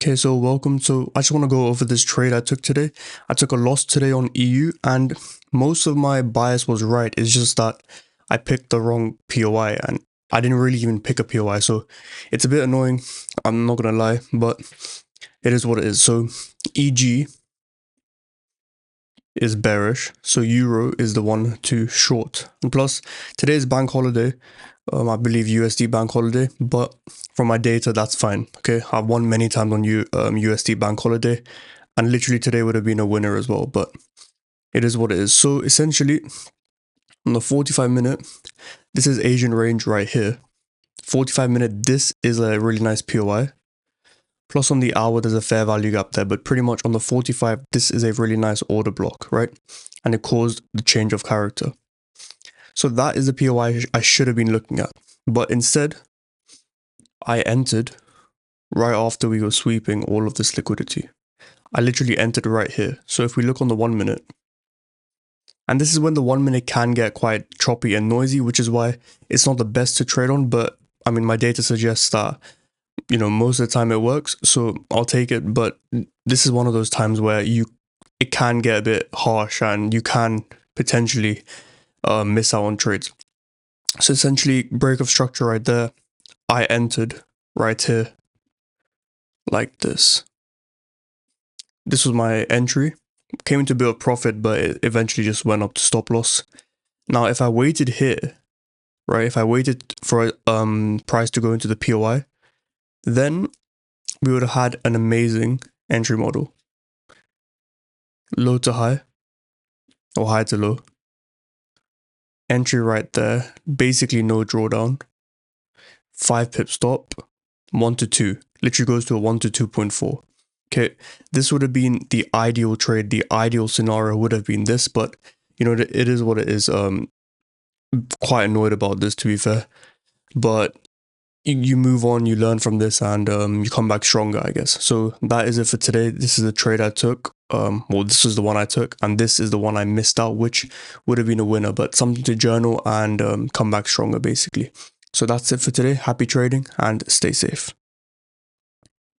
Okay, so welcome. So I just want to go over this trade I took today. I took a loss today on EU and most of my bias was right. It's just that I picked the wrong POI and I didn't really even pick a POI. So it's a bit annoying. I'm not going to lie, but it is what it is. So EG is bearish. So Euro is the one to short. And plus today is bank holiday. I believe USD bank holiday, but from my data, that's fine. Okay, I've won many times on USD bank holiday, and literally today would have been a winner as well, but it is what it is. So essentially, on the 45-minute, this is Asian range right here. 45-minute, this is a really nice POI. Plus on the hour, there's a fair value gap there, but pretty much on the 45, this is a really nice order block, right? And it caused the change of character. So that is the POI I should have been looking at. But instead, I entered right after we were sweeping all of this liquidity. I literally entered right here. So if we look on the 1 minute, and this is when the 1 minute can get quite choppy and noisy, which is why it's not the best to trade on. But I mean, my data suggests that, you know, most of the time it works. So I'll take it. But this is one of those times where it can get a bit harsh and you can potentially miss out on trades. So essentially, break of structure right there. I entered right here like this. This was my entry. Came into a bit of profit, but it eventually just went up to stop loss. Now, if I waited here, right, if I waited for price to go into the POI, then we would have had an amazing entry model. Low to high, or high to low. Entry right there, basically no drawdown. 5 pip stop, 1 to 2. Literally goes to a 1 to 2.4. Okay, this would have been the ideal trade. The ideal scenario would have been this, but you know, it is what it is. Quite annoyed about this, to be fair. But you move on, you learn from this, and you come back stronger, I guess. So that is it for today. This is the trade I took. Well, this is the one I took, and this is the one I missed out, which would have been a winner, but something to journal and come back stronger, basically. So that's it for today. Happy trading and stay safe.